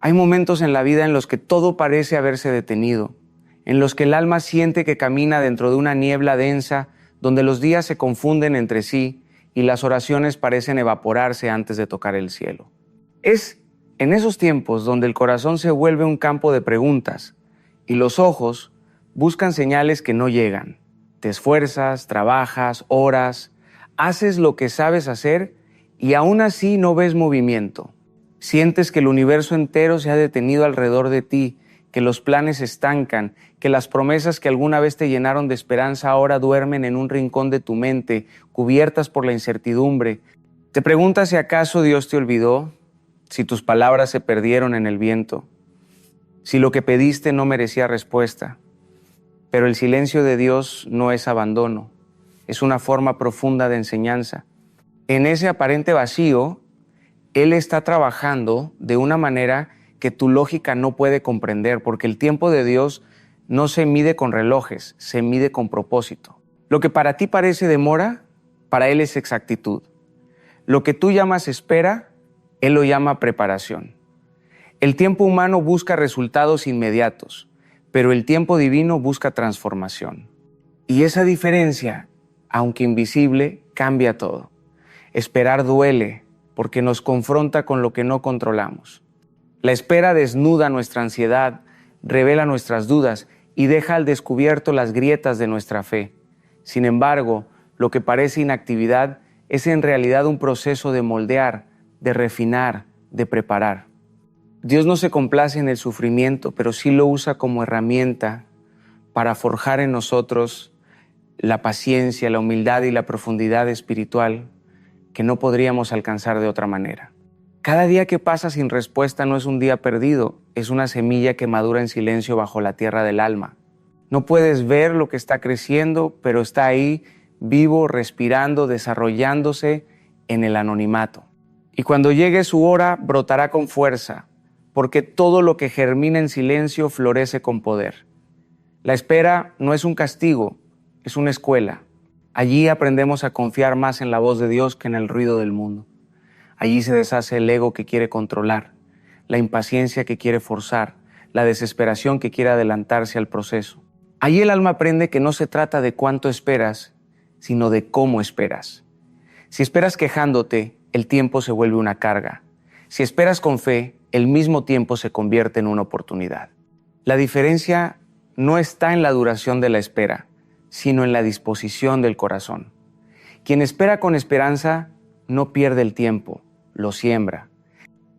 Hay momentos en la vida en los que todo parece haberse detenido, en los que el alma siente que camina dentro de una niebla densa, donde los días se confunden entre sí y las oraciones parecen evaporarse antes de tocar el cielo. Es en esos tiempos donde el corazón se vuelve un campo de preguntas y los ojos buscan señales que no llegan. Te esfuerzas, trabajas, oras, haces lo que sabes hacer y aún así no ves movimiento. Sientes que el universo entero se ha detenido alrededor de ti, que los planes se estancan, que las promesas que alguna vez te llenaron de esperanza ahora duermen en un rincón de tu mente, cubiertas por la incertidumbre. Te preguntas si acaso Dios te olvidó, si tus palabras se perdieron en el viento, si lo que pediste no merecía respuesta. Pero el silencio de Dios no es abandono, es una forma profunda de enseñanza. En ese aparente vacío, Él está trabajando de una manera que tu lógica no puede comprender, porque el tiempo de Dios no se mide con relojes, se mide con propósito. Lo que para ti parece demora, para Él es exactitud. Lo que tú llamas espera, Él lo llama preparación. El tiempo humano busca resultados inmediatos, pero el tiempo divino busca transformación. Y esa diferencia, aunque invisible, cambia todo. Esperar duele porque nos confronta con lo que no controlamos. La espera desnuda nuestra ansiedad, revela nuestras dudas y deja al descubierto las grietas de nuestra fe. Sin embargo, lo que parece inactividad es en realidad un proceso de moldear, de refinar, de preparar. Dios no se complace en el sufrimiento, pero sí lo usa como herramienta para forjar en nosotros la paciencia, la humildad y la profundidad espiritual que no podríamos alcanzar de otra manera. Cada día que pasa sin respuesta no es un día perdido, es una semilla que madura en silencio bajo la tierra del alma. No puedes ver lo que está creciendo, pero está ahí, vivo, respirando, desarrollándose en el anonimato. Y cuando llegue su hora, brotará con fuerza, porque todo lo que germina en silencio florece con poder. La espera no es un castigo, es una escuela. Allí aprendemos a confiar más en la voz de Dios que en el ruido del mundo. Allí se deshace el ego que quiere controlar, la impaciencia que quiere forzar, la desesperación que quiere adelantarse al proceso. Allí el alma aprende que no se trata de cuánto esperas, sino de cómo esperas. Si esperas quejándote, el tiempo se vuelve una carga. Si esperas con fe, el mismo tiempo se convierte en una oportunidad. La diferencia no está en la duración de la espera, sino en la disposición del corazón. Quien espera con esperanza no pierde el tiempo, lo siembra.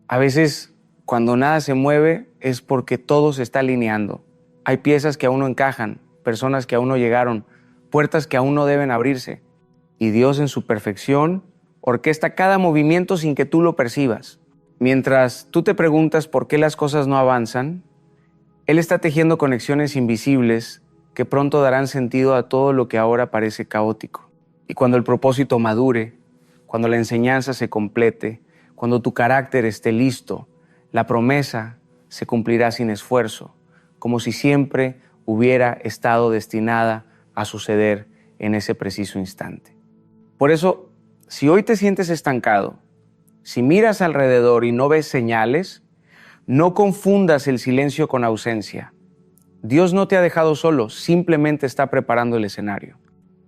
A veces, cuando nada se mueve, es porque todo se está alineando. Hay piezas que aún no encajan, personas que aún no llegaron, puertas que aún no deben abrirse. Y Dios en su perfección orquesta cada movimiento sin que tú lo percibas. Mientras tú te preguntas por qué las cosas no avanzan, Él está tejiendo conexiones invisibles que pronto darán sentido a todo lo que ahora parece caótico. Y cuando el propósito madure, cuando la enseñanza se complete, cuando tu carácter esté listo, la promesa se cumplirá sin esfuerzo, como si siempre hubiera estado destinada a suceder en ese preciso instante. Por eso, si hoy te sientes estancado, si miras alrededor y no ves señales, no confundas el silencio con ausencia. Dios no te ha dejado solo, simplemente está preparando el escenario.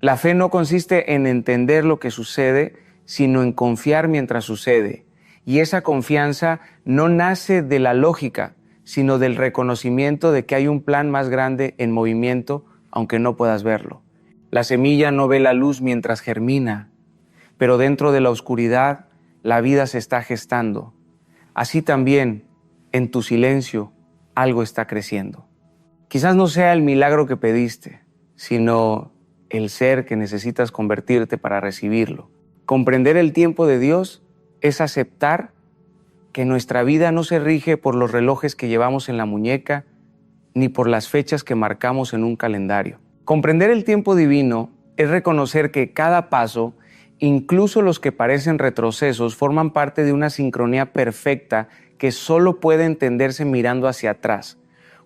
La fe no consiste en entender lo que sucede, sino en confiar mientras sucede. Y esa confianza no nace de la lógica, sino del reconocimiento de que hay un plan más grande en movimiento, aunque no puedas verlo. La semilla no ve la luz mientras germina, pero dentro de la oscuridad, la vida se está gestando. Así también, en tu silencio, algo está creciendo. Quizás no sea el milagro que pediste, sino el ser que necesitas convertirte para recibirlo. Comprender el tiempo de Dios es aceptar que nuestra vida no se rige por los relojes que llevamos en la muñeca, ni por las fechas que marcamos en un calendario. Comprender el tiempo divino es reconocer que cada paso, incluso los que parecen retrocesos, forman parte de una sincronía perfecta que solo puede entenderse mirando hacia atrás,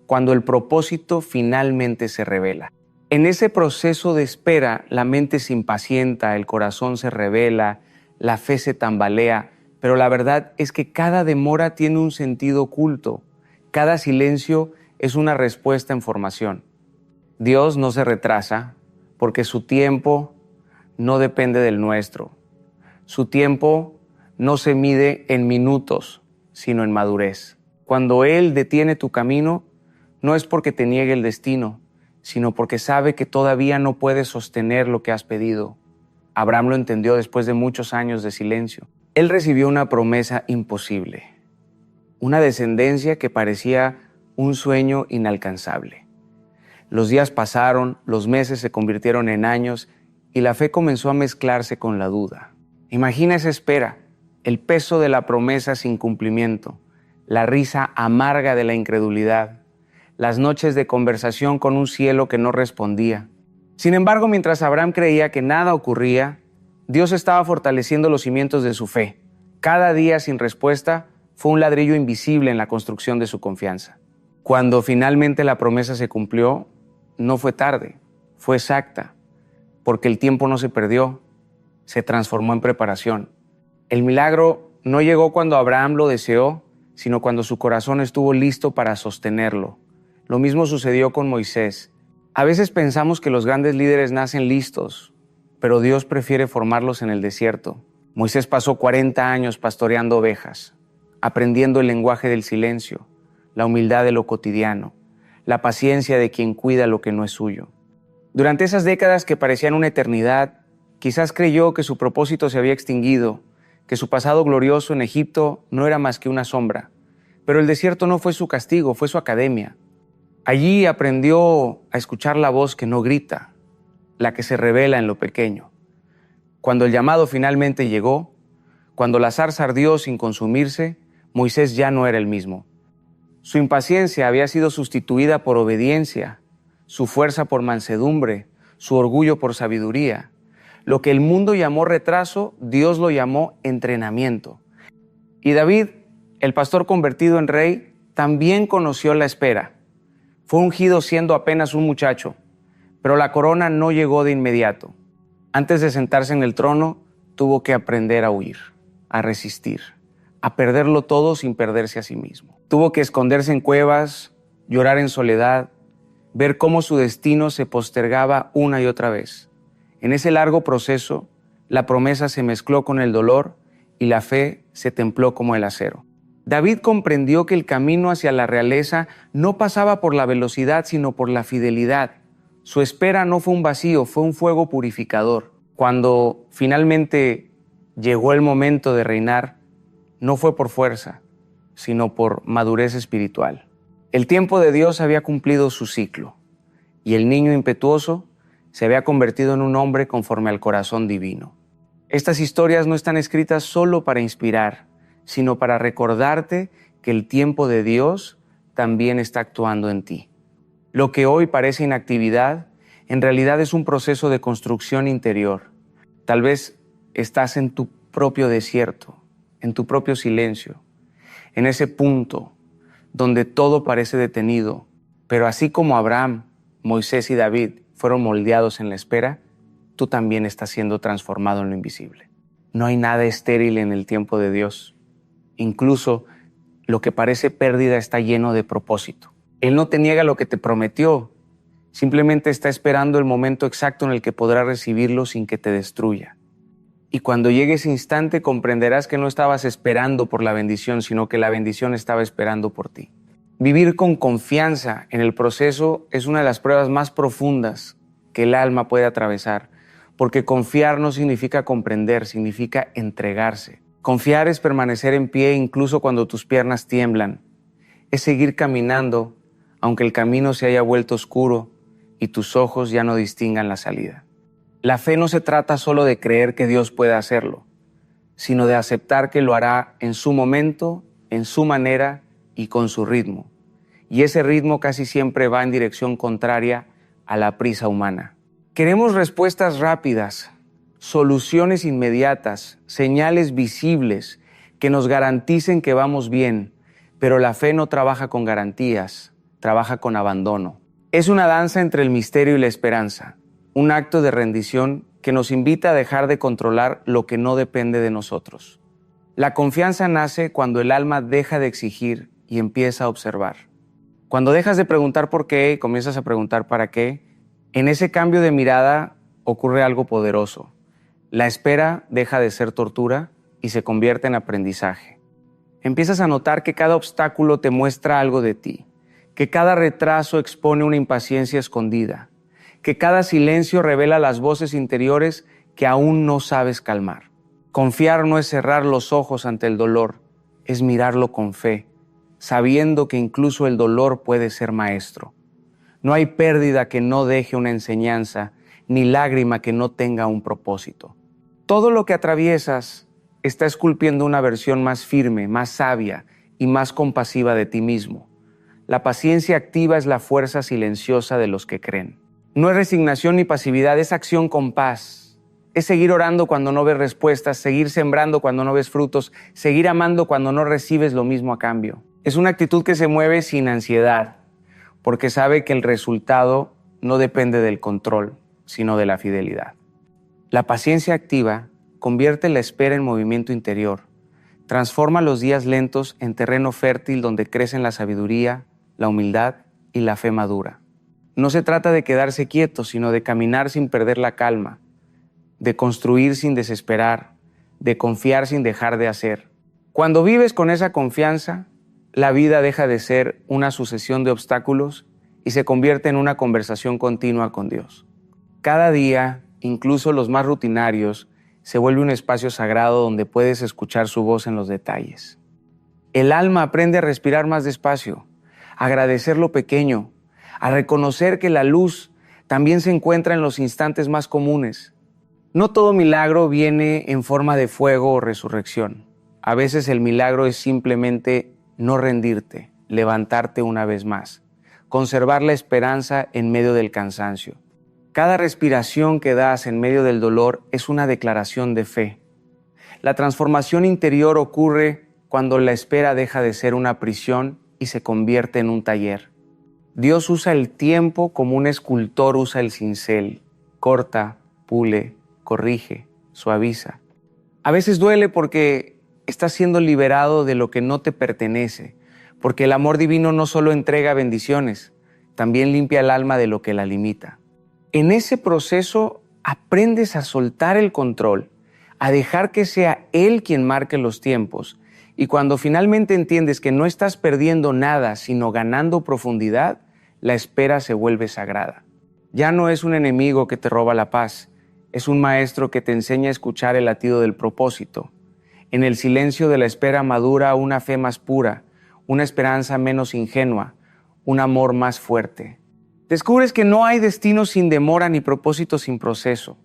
cuando el propósito finalmente se revela. En ese proceso de espera, la mente se impacienta, el corazón se revela, la fe se tambalea, pero la verdad es que cada demora tiene un sentido oculto. Cada silencio es una respuesta en formación. Dios no se retrasa porque su tiempo no depende del nuestro. Su tiempo no se mide en minutos, sino en madurez. Cuando Él detiene tu camino, no es porque te niegue el destino, sino porque sabe que todavía no puedes sostener lo que has pedido. Abraham lo entendió después de muchos años de silencio. Él recibió una promesa imposible, una descendencia que parecía un sueño inalcanzable. Los días pasaron, los meses se convirtieron en años y la fe comenzó a mezclarse con la duda. Imagina esa espera, el peso de la promesa sin cumplimiento, la risa amarga de la incredulidad, las noches de conversación con un cielo que no respondía. Sin embargo, mientras Abraham creía que nada ocurría, Dios estaba fortaleciendo los cimientos de su fe. Cada día sin respuesta fue un ladrillo invisible en la construcción de su confianza. Cuando finalmente la promesa se cumplió, no fue tarde, fue exacta, porque el tiempo no se perdió, se transformó en preparación. El milagro no llegó cuando Abraham lo deseó, sino cuando su corazón estuvo listo para sostenerlo. Lo mismo sucedió con Moisés. A veces pensamos que los grandes líderes nacen listos, pero Dios prefiere formarlos en el desierto. Moisés pasó 40 años pastoreando ovejas, aprendiendo el lenguaje del silencio, la humildad de lo cotidiano, la paciencia de quien cuida lo que no es suyo. Durante esas décadas que parecían una eternidad, quizás creyó que su propósito se había extinguido, que su pasado glorioso en Egipto no era más que una sombra. Pero el desierto no fue su castigo, fue su academia. Allí aprendió a escuchar la voz que no grita, la que se revela en lo pequeño. Cuando el llamado finalmente llegó, cuando la zarza ardió sin consumirse, Moisés ya no era el mismo. Su impaciencia había sido sustituida por obediencia, su fuerza por mansedumbre, su orgullo por sabiduría. Lo que el mundo llamó retraso, Dios lo llamó entrenamiento. Y David, el pastor convertido en rey, también conoció la espera. Fue ungido siendo apenas un muchacho, pero la corona no llegó de inmediato. Antes de sentarse en el trono, tuvo que aprender a huir, a resistir, a perderlo todo sin perderse a sí mismo. Tuvo que esconderse en cuevas, llorar en soledad, ver cómo su destino se postergaba una y otra vez. En ese largo proceso, la promesa se mezcló con el dolor y la fe se templó como el acero. David comprendió que el camino hacia la realeza no pasaba por la velocidad, sino por la fidelidad. Su espera no fue un vacío, fue un fuego purificador. Cuando finalmente llegó el momento de reinar, no fue por fuerza, sino por madurez espiritual. El tiempo de Dios había cumplido su ciclo, y el niño impetuoso se había convertido en un hombre conforme al corazón divino. Estas historias no están escritas solo para inspirar, sino para recordarte que el tiempo de Dios también está actuando en ti. Lo que hoy parece inactividad, en realidad es un proceso de construcción interior. Tal vez estás en tu propio desierto, en tu propio silencio, en ese punto donde todo parece detenido, pero así como Abraham, Moisés y David fueron moldeados en la espera, tú también estás siendo transformado en lo invisible. No hay nada estéril en el tiempo de Dios. Incluso lo que parece pérdida está lleno de propósito. Él no te niega lo que te prometió, simplemente está esperando el momento exacto en el que podrás recibirlo sin que te destruya. Y cuando llegue ese instante comprenderás que no estabas esperando por la bendición, sino que la bendición estaba esperando por ti. Vivir con confianza en el proceso es una de las pruebas más profundas que el alma puede atravesar, porque confiar no significa comprender, significa entregarse. Confiar es permanecer en pie incluso cuando tus piernas tiemblan. Es seguir caminando aunque el camino se haya vuelto oscuro y tus ojos ya no distingan la salida. La fe no se trata solo de creer que Dios puede hacerlo, sino de aceptar que lo hará en su momento, en su manera y con su ritmo. Y ese ritmo casi siempre va en dirección contraria a la prisa humana. Queremos respuestas rápidas, soluciones inmediatas, señales visibles que nos garanticen que vamos bien, pero la fe no trabaja con garantías, trabaja con abandono. Es una danza entre el misterio y la esperanza, un acto de rendición que nos invita a dejar de controlar lo que no depende de nosotros. La confianza nace cuando el alma deja de exigir y empieza a observar. Cuando dejas de preguntar por qué y comienzas a preguntar para qué, en ese cambio de mirada ocurre algo poderoso. La espera deja de ser tortura y se convierte en aprendizaje. Empiezas a notar que cada obstáculo te muestra algo de ti, que cada retraso expone una impaciencia escondida, que cada silencio revela las voces interiores que aún no sabes calmar. Confiar no es cerrar los ojos ante el dolor, es mirarlo con fe, sabiendo que incluso el dolor puede ser maestro. No hay pérdida que no deje una enseñanza, ni lágrima que no tenga un propósito. Todo lo que atraviesas está esculpiendo una versión más firme, más sabia y más compasiva de ti mismo. La paciencia activa es la fuerza silenciosa de los que creen. No es resignación ni pasividad, es acción con paz. Es seguir orando cuando no ves respuestas, seguir sembrando cuando no ves frutos, seguir amando cuando no recibes lo mismo a cambio. Es una actitud que se mueve sin ansiedad, porque sabe que el resultado no depende del control, sino de la fidelidad. La paciencia activa convierte la espera en movimiento interior, transforma los días lentos en terreno fértil donde crecen la sabiduría, la humildad y la fe madura. No se trata de quedarse quieto, sino de caminar sin perder la calma, de construir sin desesperar, de confiar sin dejar de hacer. Cuando vives con esa confianza, la vida deja de ser una sucesión de obstáculos y se convierte en una conversación continua con Dios. Cada día, incluso los más rutinarios, se vuelve un espacio sagrado donde puedes escuchar su voz en los detalles. El alma aprende a respirar más despacio, a agradecer lo pequeño, a reconocer que la luz también se encuentra en los instantes más comunes. No todo milagro viene en forma de fuego o resurrección. A veces el milagro es simplemente no rendirte, levantarte una vez más, conservar la esperanza en medio del cansancio. Cada respiración que das en medio del dolor es una declaración de fe. La transformación interior ocurre cuando la espera deja de ser una prisión y se convierte en un taller. Dios usa el tiempo como un escultor usa el cincel. Corta, pule, corrige, suaviza. A veces duele porque estás siendo liberado de lo que no te pertenece, porque el amor divino no solo entrega bendiciones, también limpia el alma de lo que la limita. En ese proceso aprendes a soltar el control, a dejar que sea Él quien marque los tiempos, y cuando finalmente entiendes que no estás perdiendo nada, sino ganando profundidad, la espera se vuelve sagrada. Ya no es un enemigo que te roba la paz, es un maestro que te enseña a escuchar el latido del propósito. En el silencio de la espera madura una fe más pura, una esperanza menos ingenua, un amor más fuerte. Descubres que no hay destino sin demora ni propósito sin proceso.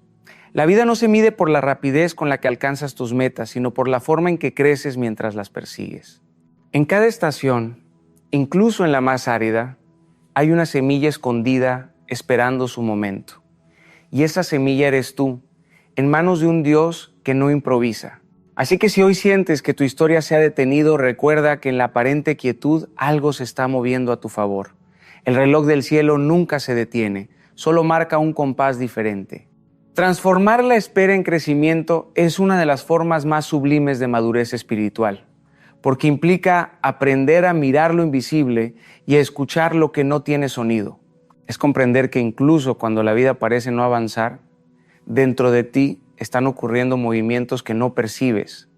La vida no se mide por la rapidez con la que alcanzas tus metas, sino por la forma en que creces mientras las persigues. En cada estación, incluso en la más árida, hay una semilla escondida esperando su momento. Y esa semilla eres tú, en manos de un Dios que no improvisa. Así que si hoy sientes que tu historia se ha detenido, recuerda que en la aparente quietud algo se está moviendo a tu favor. El reloj del cielo nunca se detiene, solo marca un compás diferente. Transformar la espera en crecimiento es una de las formas más sublimes de madurez espiritual, porque implica aprender a mirar lo invisible y a escuchar lo que no tiene sonido. Es comprender que incluso cuando la vida parece no avanzar, dentro de ti están ocurriendo movimientos que no percibes,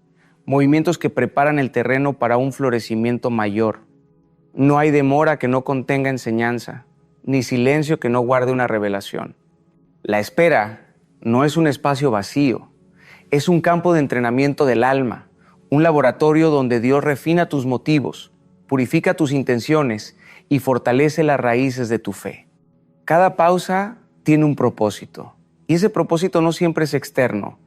movimientos que preparan el terreno para un florecimiento mayor. No hay demora que no contenga enseñanza, ni silencio que no guarde una revelación. La espera no es un espacio vacío, es un campo de entrenamiento del alma, un laboratorio donde Dios refina tus motivos, purifica tus intenciones y fortalece las raíces de tu fe. Cada pausa tiene un propósito, y ese propósito no siempre es externo.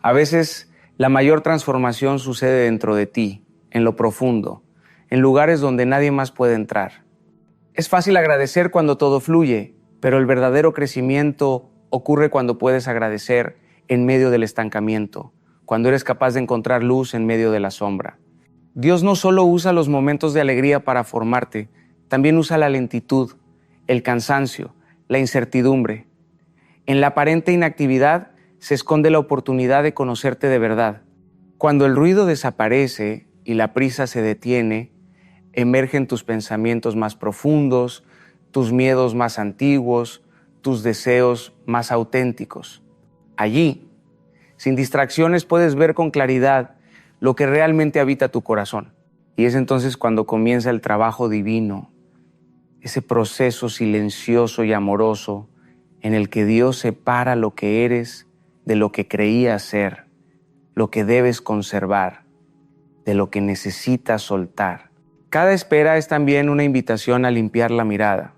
A veces la mayor transformación sucede dentro de ti, en lo profundo, en lugares donde nadie más puede entrar. Es fácil agradecer cuando todo fluye, pero el verdadero crecimiento ocurre cuando puedes agradecer en medio del estancamiento, cuando eres capaz de encontrar luz en medio de la sombra. Dios no solo usa los momentos de alegría para formarte, también usa la lentitud, el cansancio, la incertidumbre. En la aparente inactividad se esconde la oportunidad de conocerte de verdad. Cuando el ruido desaparece y la prisa se detiene, emergen tus pensamientos más profundos, tus miedos más antiguos, tus deseos más auténticos. Allí, sin distracciones, puedes ver con claridad lo que realmente habita tu corazón. Y es entonces cuando comienza el trabajo divino, ese proceso silencioso y amoroso en el que Dios separa lo que eres de lo que creías ser, lo que debes conservar, de lo que necesitas soltar. Cada espera es también una invitación a limpiar la mirada.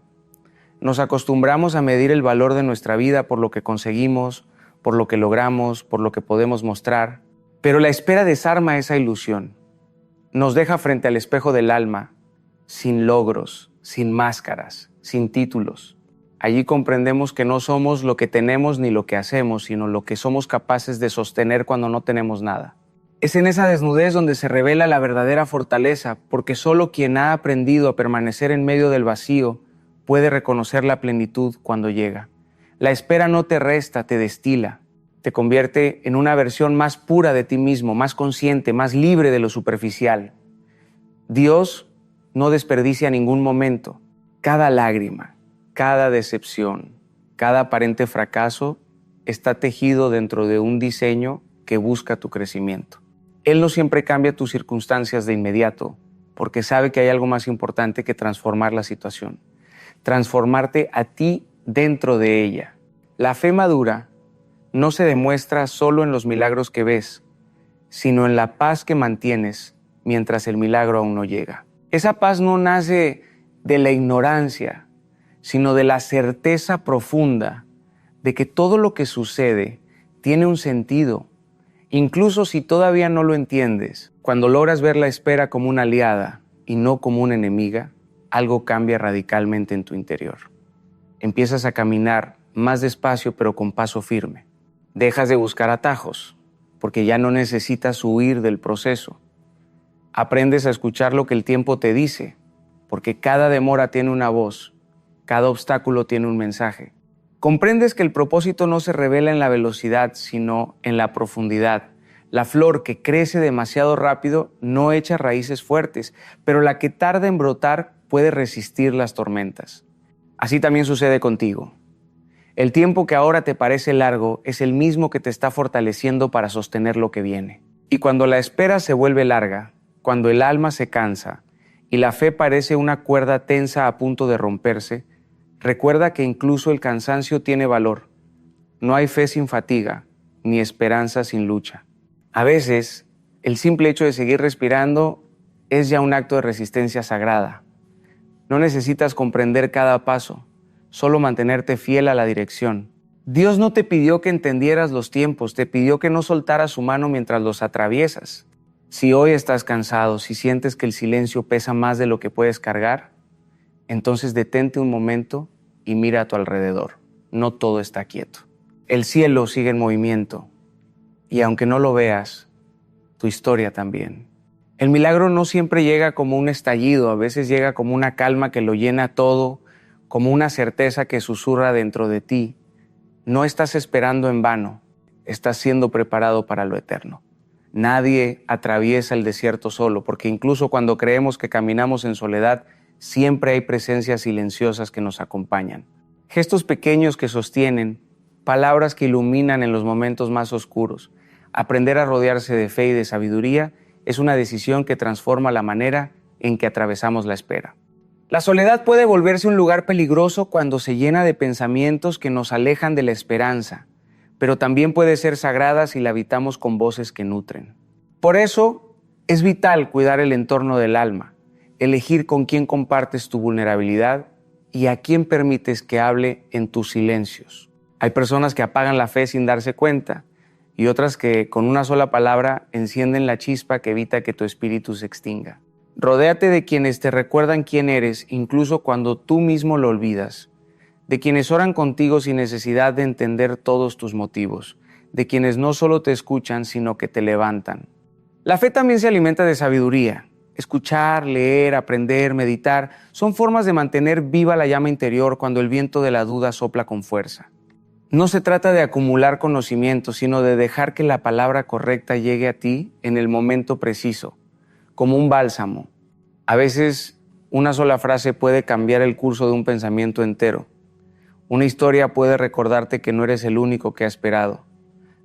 Nos acostumbramos a medir el valor de nuestra vida por lo que conseguimos, por lo que logramos, por lo que podemos mostrar, pero la espera desarma esa ilusión. Nos deja frente al espejo del alma, sin logros, sin máscaras, sin títulos. Allí comprendemos que no somos lo que tenemos ni lo que hacemos, sino lo que somos capaces de sostener cuando no tenemos nada. Es en esa desnudez donde se revela la verdadera fortaleza, porque solo quien ha aprendido a permanecer en medio del vacío puede reconocer la plenitud cuando llega. La espera no te resta, te destila, te convierte en una versión más pura de ti mismo, más consciente, más libre de lo superficial. Dios no desperdicia ningún momento. Cada lágrima, cada decepción, cada aparente fracaso está tejido dentro de un diseño que busca tu crecimiento. Él no siempre cambia tus circunstancias de inmediato, porque sabe que hay algo más importante que transformar la situación. Transformarte a ti dentro de ella. La fe madura no se demuestra solo en los milagros que ves, sino en la paz que mantienes mientras el milagro aún no llega. Esa paz no nace de la ignorancia, sino de la certeza profunda de que todo lo que sucede tiene un sentido. Incluso si todavía no lo entiendes, cuando logras ver la espera como una aliada y no como una enemiga, algo cambia radicalmente en tu interior. Empiezas a caminar más despacio pero con paso firme. Dejas de buscar atajos, porque ya no necesitas huir del proceso. Aprendes a escuchar lo que el tiempo te dice, porque cada demora tiene una voz, cada obstáculo tiene un mensaje. Comprendes que el propósito no se revela en la velocidad, sino en la profundidad. La flor que crece demasiado rápido no echa raíces fuertes, pero la que tarda en brotar puede resistir las tormentas. Así también sucede contigo. El tiempo que ahora te parece largo es el mismo que te está fortaleciendo para sostener lo que viene. Y cuando la espera se vuelve larga, cuando el alma se cansa y la fe parece una cuerda tensa a punto de romperse, recuerda que incluso el cansancio tiene valor. No hay fe sin fatiga, ni esperanza sin lucha. A veces, el simple hecho de seguir respirando es ya un acto de resistencia sagrada. No necesitas comprender cada paso, solo mantenerte fiel a la dirección. Dios no te pidió que entendieras los tiempos, te pidió que no soltaras su mano mientras los atraviesas. Si hoy estás cansado, si sientes que el silencio pesa más de lo que puedes cargar, entonces detente un momento y mira a tu alrededor. No todo está quieto. El cielo sigue en movimiento y aunque no lo veas, tu historia también. El milagro no siempre llega como un estallido, a veces llega como una calma que lo llena todo, como una certeza que susurra dentro de ti. No estás esperando en vano, estás siendo preparado para lo eterno. Nadie atraviesa el desierto solo, porque incluso cuando creemos que caminamos en soledad, siempre hay presencias silenciosas que nos acompañan. Gestos pequeños que sostienen, palabras que iluminan en los momentos más oscuros. Aprender a rodearse de fe y de sabiduría es una decisión que transforma la manera en que atravesamos la espera. La soledad puede volverse un lugar peligroso cuando se llena de pensamientos que nos alejan de la esperanza, pero también puede ser sagrada si la habitamos con voces que nutren. Por eso, es vital cuidar el entorno del alma, elegir con quién compartes tu vulnerabilidad y a quién permites que hable en tus silencios. Hay personas que apagan la fe sin darse cuenta y otras que con una sola palabra encienden la chispa que evita que tu espíritu se extinga. Rodéate de quienes te recuerdan quién eres, incluso cuando tú mismo lo olvidas, de quienes oran contigo sin necesidad de entender todos tus motivos, de quienes no solo te escuchan, sino que te levantan. La fe también se alimenta de sabiduría. Escuchar, leer, aprender, meditar, son formas de mantener viva la llama interior cuando el viento de la duda sopla con fuerza. No se trata de acumular conocimiento, sino de dejar que la palabra correcta llegue a ti en el momento preciso, como un bálsamo. A veces una sola frase puede cambiar el curso de un pensamiento entero. Una historia puede recordarte que no eres el único que ha esperado,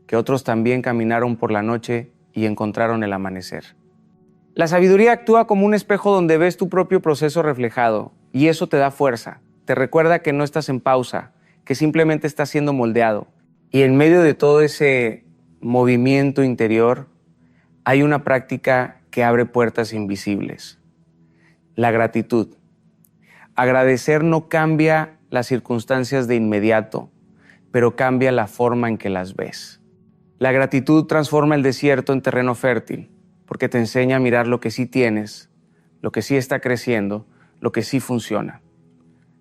que otros también caminaron por la noche y encontraron el amanecer. La sabiduría actúa como un espejo donde ves tu propio proceso reflejado, y eso te da fuerza, te recuerda que no estás en pausa, que simplemente estás siendo moldeado. Y en medio de todo ese movimiento interior, hay una práctica que abre puertas invisibles: la gratitud. Agradecer no cambia las circunstancias de inmediato, pero cambia la forma en que las ves. La gratitud transforma el desierto en terreno fértil, porque te enseña a mirar lo que sí tienes, lo que sí está creciendo, lo que sí funciona.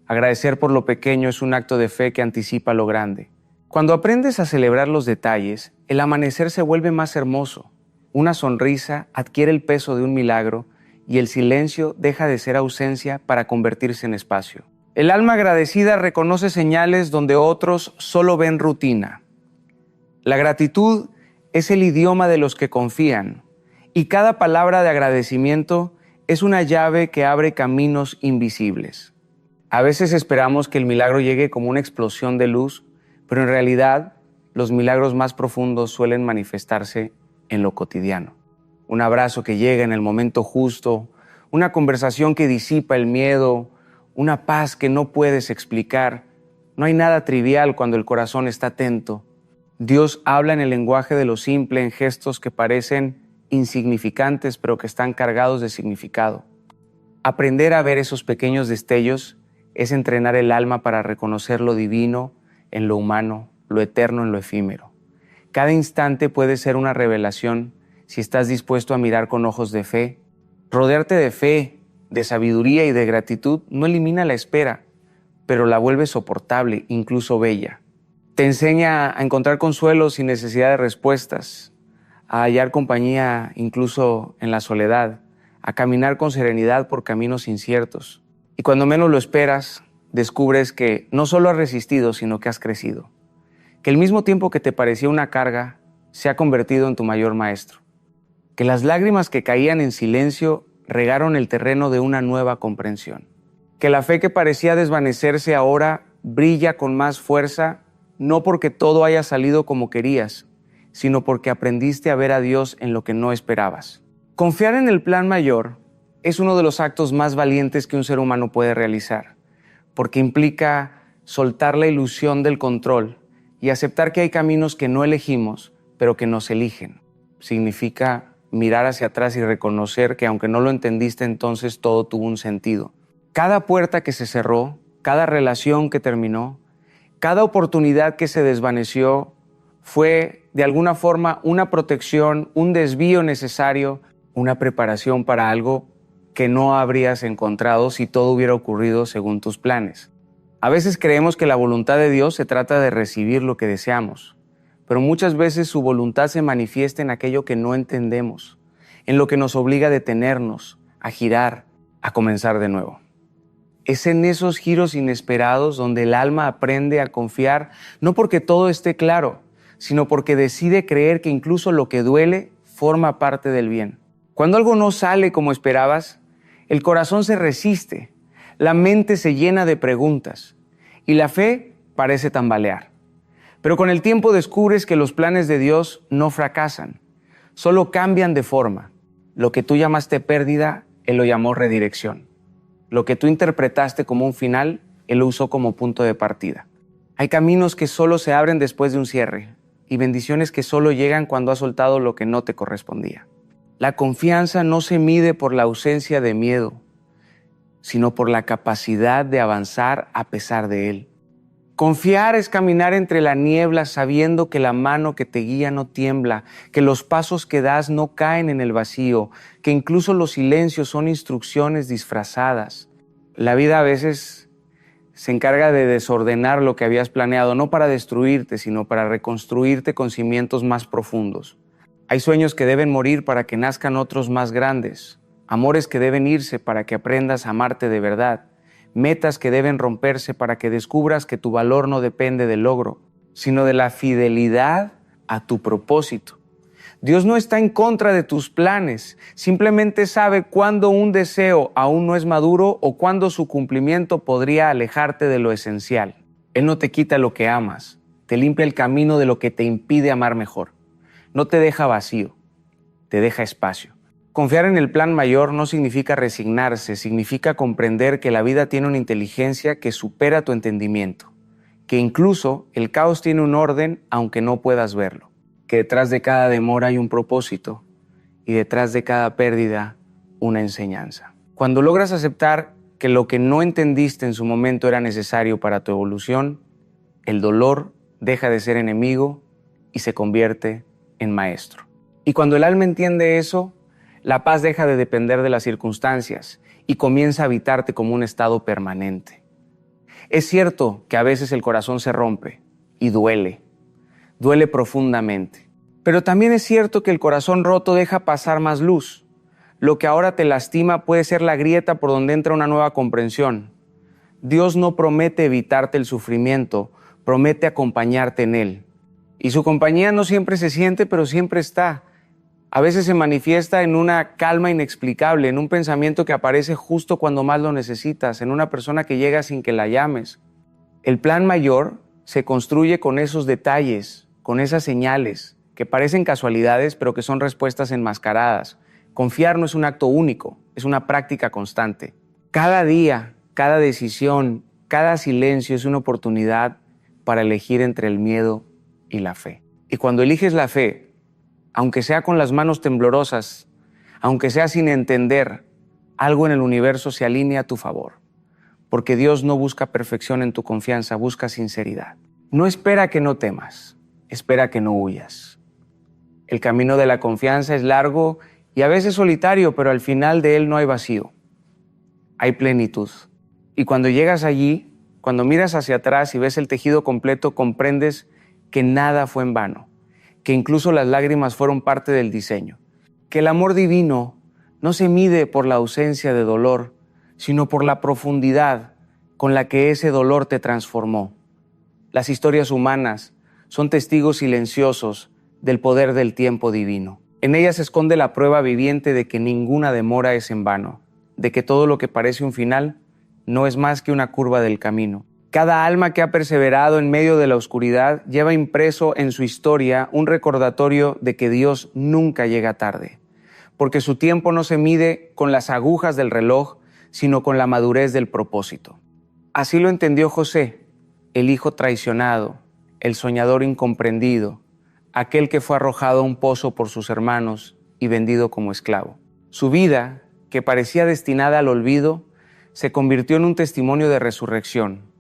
Agradecer por lo pequeño es un acto de fe que anticipa lo grande. Cuando aprendes a celebrar los detalles, el amanecer se vuelve más hermoso. Una sonrisa adquiere el peso de un milagro y el silencio deja de ser ausencia para convertirse en espacio. El alma agradecida reconoce señales donde otros solo ven rutina. La gratitud es el idioma de los que confían, y cada palabra de agradecimiento es una llave que abre caminos invisibles. A veces esperamos que el milagro llegue como una explosión de luz, pero en realidad los milagros más profundos suelen manifestarse en lo cotidiano. Un abrazo que llega en el momento justo, una conversación que disipa el miedo, una paz que no puedes explicar. No hay nada trivial cuando el corazón está atento. Dios habla en el lenguaje de lo simple, en gestos que parecen insignificantes, pero que están cargados de significado. Aprender a ver esos pequeños destellos es entrenar el alma para reconocer lo divino en lo humano, lo eterno en lo efímero. Cada instante puede ser una revelación si estás dispuesto a mirar con ojos de fe. Rodearte de fe, de sabiduría y de gratitud no elimina la espera, pero la vuelve soportable, incluso bella. Te enseña a encontrar consuelo sin necesidad de respuestas, a hallar compañía incluso en la soledad, a caminar con serenidad por caminos inciertos. Y cuando menos lo esperas, descubres que no solo has resistido, sino que has crecido. Que el mismo tiempo que te parecía una carga, se ha convertido en tu mayor maestro. Que las lágrimas que caían en silencio regaron el terreno de una nueva comprensión. Que la fe que parecía desvanecerse ahora brilla con más fuerza, no porque todo haya salido como querías, sino porque aprendiste a ver a Dios en lo que no esperabas. Confiar en el plan mayor es uno de los actos más valientes que un ser humano puede realizar, porque implica soltar la ilusión del control y aceptar que hay caminos que no elegimos, pero que nos eligen. Significa mirar hacia atrás y reconocer que aunque no lo entendiste entonces, todo tuvo un sentido. Cada puerta que se cerró, cada relación que terminó, cada oportunidad que se desvaneció fue de alguna forma una protección, un desvío necesario, una preparación para algo que no habrías encontrado si todo hubiera ocurrido según tus planes. A veces creemos que la voluntad de Dios se trata de recibir lo que deseamos, pero muchas veces su voluntad se manifiesta en aquello que no entendemos, en lo que nos obliga a detenernos, a girar, a comenzar de nuevo. Es en esos giros inesperados donde el alma aprende a confiar, no porque todo esté claro, sino porque decide creer que incluso lo que duele forma parte del bien. Cuando algo no sale como esperabas, el corazón se resiste, la mente se llena de preguntas y la fe parece tambalear. Pero con el tiempo descubres que los planes de Dios no fracasan, solo cambian de forma. Lo que tú llamaste pérdida, Él lo llamó redirección. Lo que tú interpretaste como un final, Él lo usó como punto de partida. Hay caminos que solo se abren después de un cierre y bendiciones que solo llegan cuando has soltado lo que no te correspondía. La confianza no se mide por la ausencia de miedo, sino por la capacidad de avanzar a pesar de él. Confiar es caminar entre la niebla sabiendo que la mano que te guía no tiembla, que los pasos que das no caen en el vacío, que incluso los silencios son instrucciones disfrazadas. La vida a veces se encarga de desordenar lo que habías planeado, no para destruirte, sino para reconstruirte con cimientos más profundos. Hay sueños que deben morir para que nazcan otros más grandes, amores que deben irse para que aprendas a amarte de verdad, metas que deben romperse para que descubras que tu valor no depende del logro. sino de la fidelidad a tu propósito. Dios no está en contra de tus planes, simplemente sabe cuándo un deseo aún no es maduro o cuándo su cumplimiento podría alejarte de lo esencial. Él no te quita lo que amas, te limpia el camino de lo que te impide amar mejor. No te deja vacío, te deja espacio. Confiar en el plan mayor no significa resignarse, significa comprender que la vida tiene una inteligencia que supera tu entendimiento, que incluso el caos tiene un orden aunque no puedas verlo, que detrás de cada demora hay un propósito y detrás de cada pérdida una enseñanza. Cuando logras aceptar que lo que no entendiste en su momento era necesario para tu evolución, el dolor deja de ser enemigo y se convierte en maestro. Y cuando el alma entiende eso, la paz deja de depender de las circunstancias y comienza a habitarte como un estado permanente. Es cierto que a veces el corazón se rompe y duele profundamente. Pero también es cierto que el corazón roto deja pasar más luz. Lo que ahora te lastima puede ser la grieta por donde entra una nueva comprensión. Dios no promete evitarte el sufrimiento, promete acompañarte en él. Y su compañía no siempre se siente, pero siempre está. A veces se manifiesta en una calma inexplicable, en un pensamiento que aparece justo cuando más lo necesitas, en una persona que llega sin que la llames. El plan mayor se construye con esos detalles, con esas señales que parecen casualidades, pero que son respuestas enmascaradas. Confiar no es un acto único, es una práctica constante. Cada día, cada decisión, cada silencio es una oportunidad para elegir entre el miedo y la fe. Y cuando eliges la fe, aunque sea con las manos temblorosas, aunque sea sin entender, algo en el universo se alinea a tu favor. Porque Dios no busca perfección en tu confianza, busca sinceridad. No espera que no temas, espera que no huyas. El camino de la confianza es largo y a veces solitario, pero al final de él no hay vacío. Hay plenitud. Y cuando llegas allí, cuando miras hacia atrás y ves el tejido completo, comprendes que nada fue en vano, que incluso las lágrimas fueron parte del diseño, que el amor divino no se mide por la ausencia de dolor, sino por la profundidad con la que ese dolor te transformó. Las historias humanas son testigos silenciosos del poder del tiempo divino. En ellas se esconde la prueba viviente de que ninguna demora es en vano, de que todo lo que parece un final no es más que una curva del camino. Cada alma que ha perseverado en medio de la oscuridad lleva impreso en su historia un recordatorio de que Dios nunca llega tarde, porque su tiempo no se mide con las agujas del reloj, sino con la madurez del propósito. Así lo entendió José, el hijo traicionado, el soñador incomprendido, aquel que fue arrojado a un pozo por sus hermanos y vendido como esclavo. Su vida, que parecía destinada al olvido, se convirtió en un testimonio de resurrección.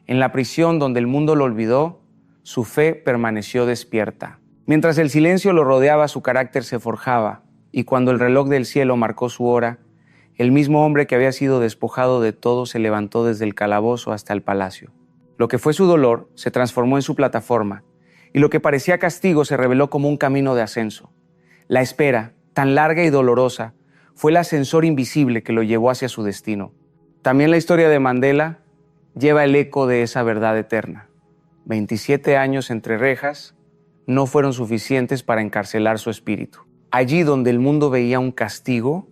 En la prisión donde el mundo lo olvidó, su fe permaneció despierta. Mientras el silencio lo rodeaba, su carácter se forjaba, y cuando el reloj del cielo marcó su hora, el mismo hombre que había sido despojado de todo se levantó desde el calabozo hasta el palacio. Lo que fue su dolor se transformó en su plataforma, y lo que parecía castigo se reveló como un camino de ascenso. La espera, tan larga y dolorosa, fue el ascensor invisible que lo llevó hacia su destino. También la historia de Mandela lleva el eco de esa verdad eterna. 27 años entre rejas no fueron suficientes para encarcelar su espíritu. Allí donde el mundo veía un castigo,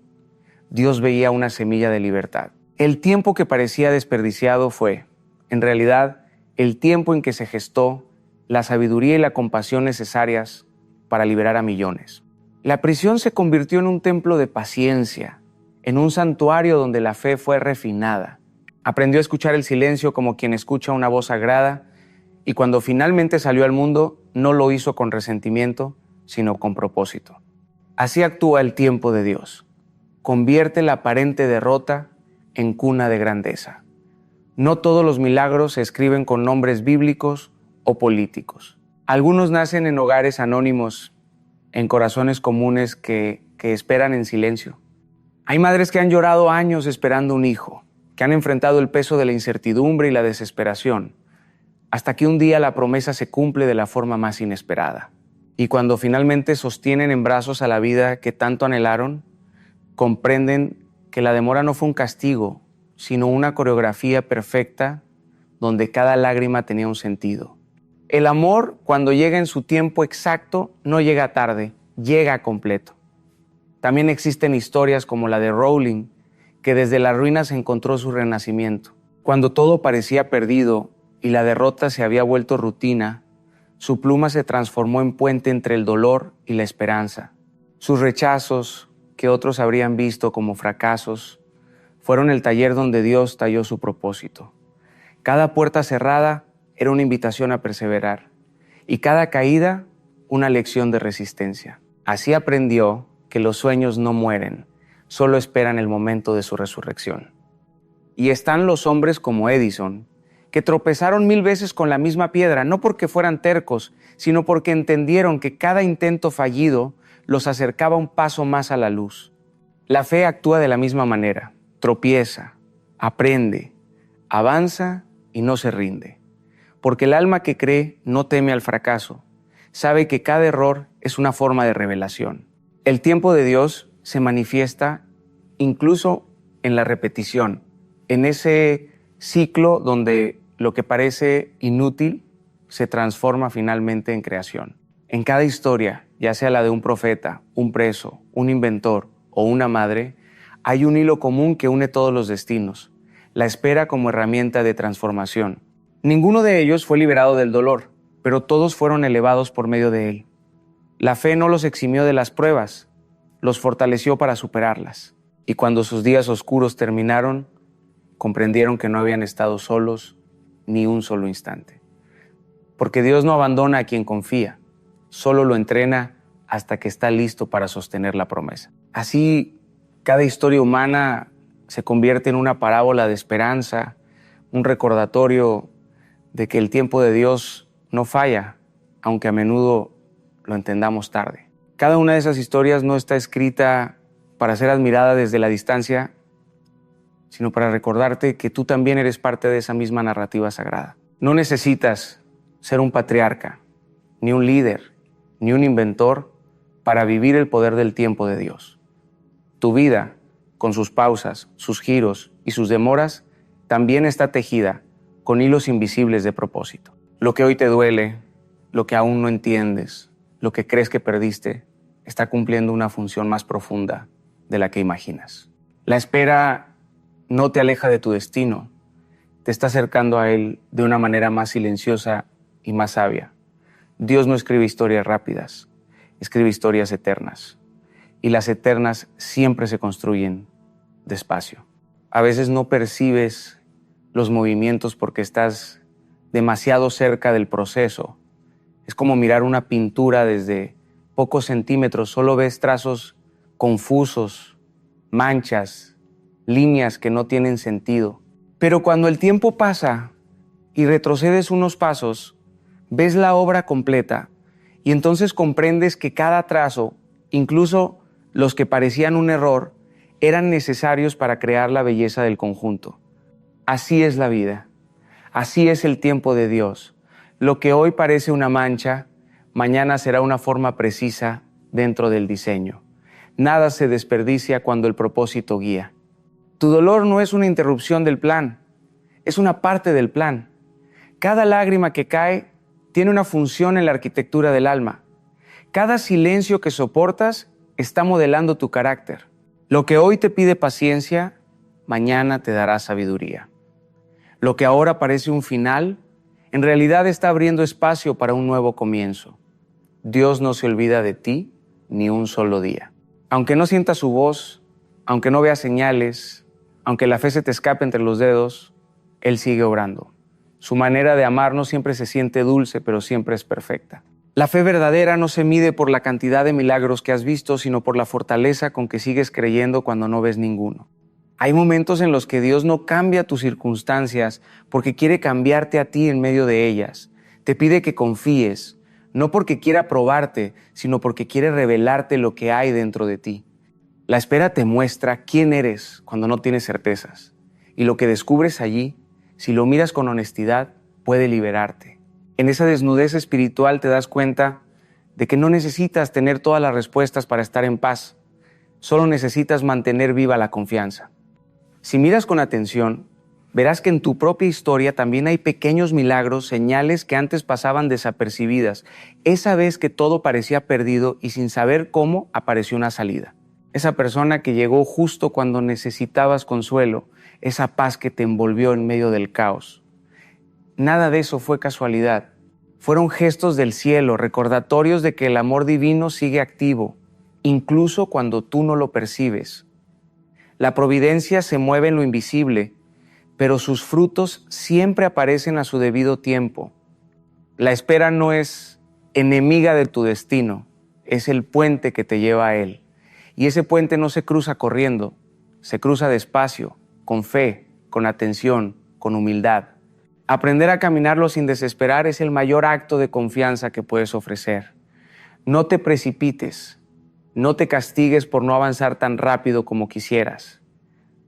Dios veía una semilla de libertad. El tiempo que parecía desperdiciado fue, en realidad, el tiempo en que se gestó la sabiduría y la compasión necesarias para liberar a millones. La prisión se convirtió en un templo de paciencia, en un santuario donde la fe fue refinada. Aprendió a escuchar el silencio como quien escucha una voz sagrada, y cuando finalmente salió al mundo, no lo hizo con resentimiento, sino con propósito. Así actúa el tiempo de Dios. Convierte la aparente derrota en cuna de grandeza. No todos los milagros se escriben con nombres bíblicos o políticos. Algunos nacen en hogares anónimos, en corazones comunes que esperan en silencio. Hay madres que han llorado años esperando un hijo, que han enfrentado el peso de la incertidumbre y la desesperación, hasta que un día la promesa se cumple de la forma más inesperada. Y cuando finalmente sostienen en brazos a la vida que tanto anhelaron, comprenden que la demora no fue un castigo, sino una coreografía perfecta donde cada lágrima tenía un sentido. El amor, cuando llega en su tiempo exacto, no llega tarde, llega completo. También existen historias como la de Rowling, que desde las ruinas encontró su renacimiento. Cuando todo parecía perdido y la derrota se había vuelto rutina, su pluma se transformó en puente entre el dolor y la esperanza. Sus rechazos, que otros habrían visto como fracasos, fueron el taller donde Dios talló su propósito. Cada puerta cerrada era una invitación a perseverar y cada caída una lección de resistencia. Así aprendió que los sueños no mueren, solo esperan el momento de su resurrección. Y están los hombres como Edison, que tropezaron 1000 veces con la misma piedra, no porque fueran tercos, sino porque entendieron que cada intento fallido los acercaba un paso más a la luz. La fe actúa de la misma manera, tropieza, aprende, avanza y no se rinde. Porque el alma que cree no teme al fracaso, sabe que cada error es una forma de revelación. El tiempo de Dios se manifiesta incluso en la repetición, en ese ciclo donde lo que parece inútil se transforma finalmente en creación. En cada historia, ya sea la de un profeta, un preso, un inventor o una madre, hay un hilo común que une todos los destinos, la espera como herramienta de transformación. Ninguno de ellos fue liberado del dolor, pero todos fueron elevados por medio de él. La fe no los eximió de las pruebas, los fortaleció para superarlas. Y cuando sus días oscuros terminaron, comprendieron que no habían estado solos ni un solo instante. Porque Dios no abandona a quien confía, solo lo entrena hasta que está listo para sostener la promesa. Así, cada historia humana se convierte en una parábola de esperanza, un recordatorio de que el tiempo de Dios no falla, aunque a menudo lo entendamos tarde. Cada una de esas historias no está escrita para ser admirada desde la distancia, sino para recordarte que tú también eres parte de esa misma narrativa sagrada. No necesitas ser un patriarca, ni un líder, ni un inventor para vivir el poder del tiempo de Dios. Tu vida, con sus pausas, sus giros y sus demoras, también está tejida con hilos invisibles de propósito. Lo que hoy te duele, lo que aún no entiendes, lo que crees que perdiste, está cumpliendo una función más profunda de la que imaginas. La espera no te aleja de tu destino, te está acercando a él de una manera más silenciosa y más sabia. Dios no escribe historias rápidas, escribe historias eternas. Y las eternas siempre se construyen despacio. A veces no percibes los movimientos porque estás demasiado cerca del proceso. Es como mirar una pintura desde pocos centímetros, solo ves trazos confusos, manchas, líneas que no tienen sentido. Pero cuando el tiempo pasa y retrocedes unos pasos, ves la obra completa y entonces comprendes que cada trazo, incluso los que parecían un error, eran necesarios para crear la belleza del conjunto. Así es la vida, así es el tiempo de Dios. Lo que hoy parece una mancha, mañana será una forma precisa dentro del diseño. Nada se desperdicia cuando el propósito guía. Tu dolor no es una interrupción del plan, es una parte del plan. Cada lágrima que cae tiene una función en la arquitectura del alma. Cada silencio que soportas está modelando tu carácter. Lo que hoy te pide paciencia, mañana te dará sabiduría. Lo que ahora parece un final, en realidad está abriendo espacio para un nuevo comienzo. Dios no se olvida de ti ni un solo día. Aunque no sientas su voz, aunque no veas señales, aunque la fe se te escape entre los dedos, Él sigue obrando. Su manera de amar no siempre se siente dulce, pero siempre es perfecta. La fe verdadera no se mide por la cantidad de milagros que has visto, sino por la fortaleza con que sigues creyendo cuando no ves ninguno. Hay momentos en los que Dios no cambia tus circunstancias porque quiere cambiarte a ti en medio de ellas. Te pide que confíes, no porque quiera probarte, sino porque quiere revelarte lo que hay dentro de ti. La espera te muestra quién eres cuando no tienes certezas. Y lo que descubres allí, si lo miras con honestidad, puede liberarte. En esa desnudez espiritual te das cuenta de que no necesitas tener todas las respuestas para estar en paz. Solo necesitas mantener viva la confianza. Si miras con atención, verás que en tu propia historia también hay pequeños milagros, señales que antes pasaban desapercibidas. Esa vez que todo parecía perdido y sin saber cómo apareció una salida. Esa persona que llegó justo cuando necesitabas consuelo, esa paz que te envolvió en medio del caos. Nada de eso fue casualidad. Fueron gestos del cielo, recordatorios de que el amor divino sigue activo, incluso cuando tú no lo percibes. La providencia se mueve en lo invisible, pero sus frutos siempre aparecen a su debido tiempo. La espera no es enemiga de tu destino, es el puente que te lleva a él. Y ese puente no se cruza corriendo, se cruza despacio, con fe, con atención, con humildad. Aprender a caminarlo sin desesperar es el mayor acto de confianza que puedes ofrecer. No te precipites, no te castigues por no avanzar tan rápido como quisieras.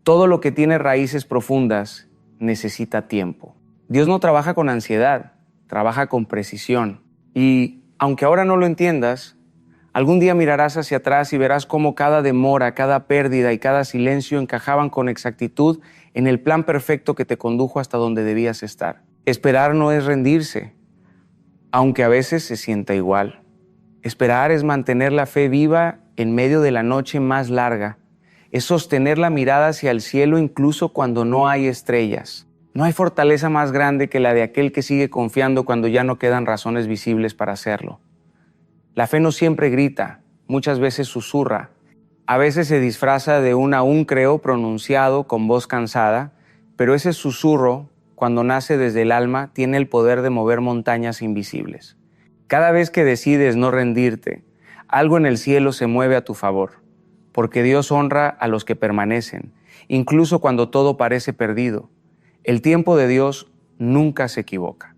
Todo lo que tiene raíces profundas necesita tiempo. Dios no trabaja con ansiedad, trabaja con precisión. Y aunque ahora no lo entiendas, algún día mirarás hacia atrás y verás cómo cada demora, cada pérdida y cada silencio encajaban con exactitud en el plan perfecto que te condujo hasta donde debías estar. Esperar no es rendirse, aunque a veces se sienta igual. Esperar es mantener la fe viva en medio de la noche más larga. Es sostener la mirada hacia el cielo incluso cuando no hay estrellas. No hay fortaleza más grande que la de aquel que sigue confiando cuando ya no quedan razones visibles para hacerlo. La fe no siempre grita, muchas veces susurra. A veces se disfraza de un aún creo pronunciado con voz cansada, pero ese susurro, cuando nace desde el alma, tiene el poder de mover montañas invisibles. Cada vez que decides no rendirte, algo en el cielo se mueve a tu favor, porque Dios honra a los que permanecen, incluso cuando todo parece perdido. El tiempo de Dios nunca se equivoca.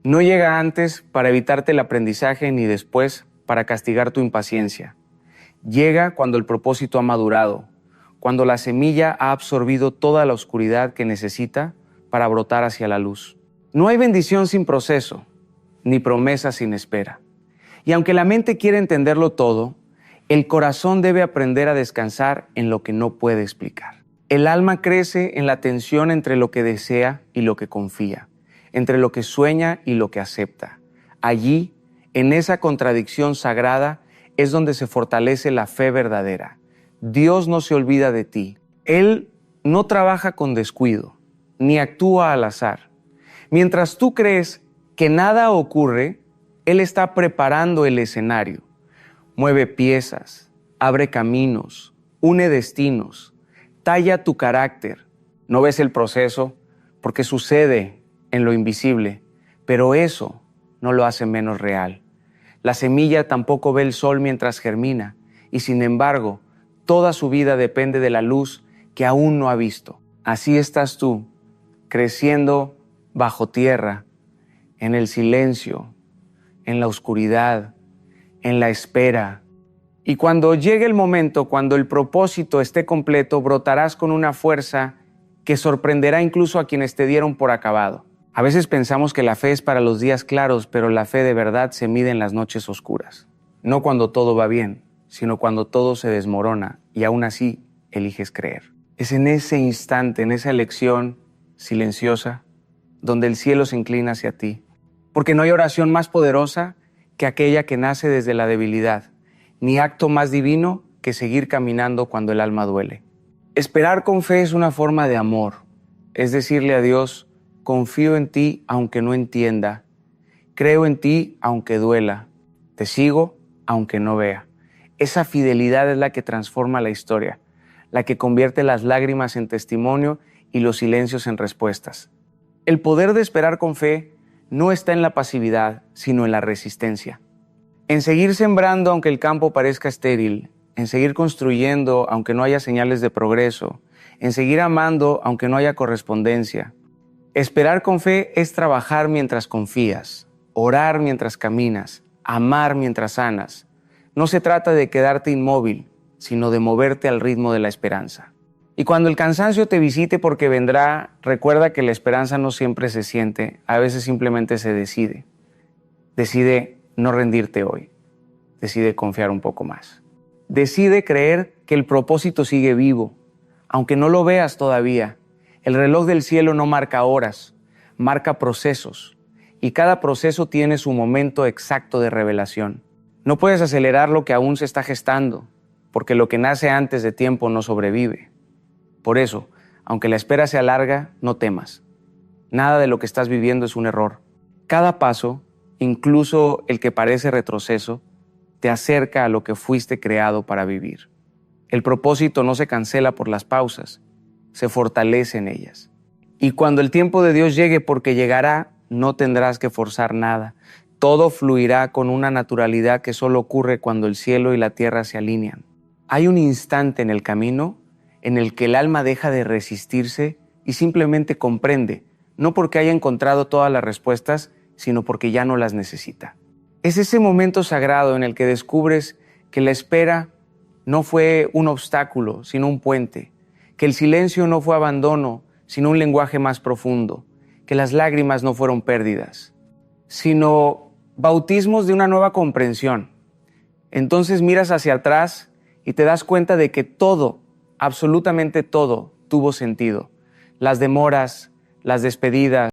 No llega antes para evitarte el aprendizaje ni después para castigar tu impaciencia. Llega cuando el propósito ha madurado, cuando la semilla ha absorbido toda la oscuridad que necesita para brotar hacia la luz. No hay bendición sin proceso, ni promesa sin espera. Y aunque la mente quiere entenderlo todo, el corazón debe aprender a descansar en lo que no puede explicar. El alma crece en la tensión entre lo que desea y lo que confía, entre lo que sueña y lo que acepta. Allí, en esa contradicción sagrada, es donde se fortalece la fe verdadera. Dios no se olvida de ti. Él no trabaja con descuido, ni actúa al azar. Mientras tú crees que nada ocurre, Él está preparando el escenario. Mueve piezas, abre caminos, une destinos, talla tu carácter. No ves el proceso porque sucede en lo invisible, pero eso no lo hace menos real. La semilla tampoco ve el sol mientras germina y sin embargo, toda su vida depende de la luz que aún no ha visto. Así estás tú, creciendo bajo tierra, en el silencio, en la oscuridad, en la espera. Y cuando llegue el momento, cuando el propósito esté completo, brotarás con una fuerza que sorprenderá incluso a quienes te dieron por acabado. A veces pensamos que la fe es para los días claros, pero la fe de verdad se mide en las noches oscuras. No cuando todo va bien, sino cuando todo se desmorona y aún así eliges creer. Es en ese instante, en esa elección silenciosa, donde el cielo se inclina hacia ti. Porque no hay oración más poderosa que aquella que nace desde la debilidad, ni acto más divino que seguir caminando cuando el alma duele. Esperar con fe es una forma de amor, es decirle a Dios: confío en ti aunque no entienda, creo en ti aunque duela, te sigo aunque no vea. Esa fidelidad es la que transforma la historia, la que convierte las lágrimas en testimonio y los silencios en respuestas. El poder de esperar con fe no está en la pasividad, sino en la resistencia. En seguir sembrando aunque el campo parezca estéril, en seguir construyendo aunque no haya señales de progreso, en seguir amando aunque no haya correspondencia. Esperar con fe es trabajar mientras confías, orar mientras caminas, amar mientras sanas. No se trata de quedarte inmóvil, sino de moverte al ritmo de la esperanza. Y cuando el cansancio te visite, porque vendrá, recuerda que la esperanza no siempre se siente, a veces simplemente se decide. Decide no rendirte hoy, decide confiar un poco más. Decide creer que el propósito sigue vivo, aunque no lo veas todavía. El reloj del cielo no marca horas, marca procesos, y cada proceso tiene su momento exacto de revelación. No puedes acelerar lo que aún se está gestando, porque lo que nace antes de tiempo no sobrevive. Por eso, aunque la espera sea larga, no temas. Nada de lo que estás viviendo es un error. Cada paso, incluso el que parece retroceso, te acerca a lo que fuiste creado para vivir. El propósito no se cancela por las pausas, se fortalece en ellas. Y cuando el tiempo de Dios llegue, porque llegará, no tendrás que forzar nada. Todo fluirá con una naturalidad que solo ocurre cuando el cielo y la tierra se alinean. Hay un instante en el camino en el que el alma deja de resistirse y simplemente comprende, no porque haya encontrado todas las respuestas, sino porque ya no las necesita. Es ese momento sagrado en el que descubres que la espera no fue un obstáculo, sino un puente, que el silencio no fue abandono, sino un lenguaje más profundo, que las lágrimas no fueron pérdidas, sino bautismos de una nueva comprensión. Entonces miras hacia atrás y te das cuenta de que todo, absolutamente todo, tuvo sentido. Las demoras, las despedidas,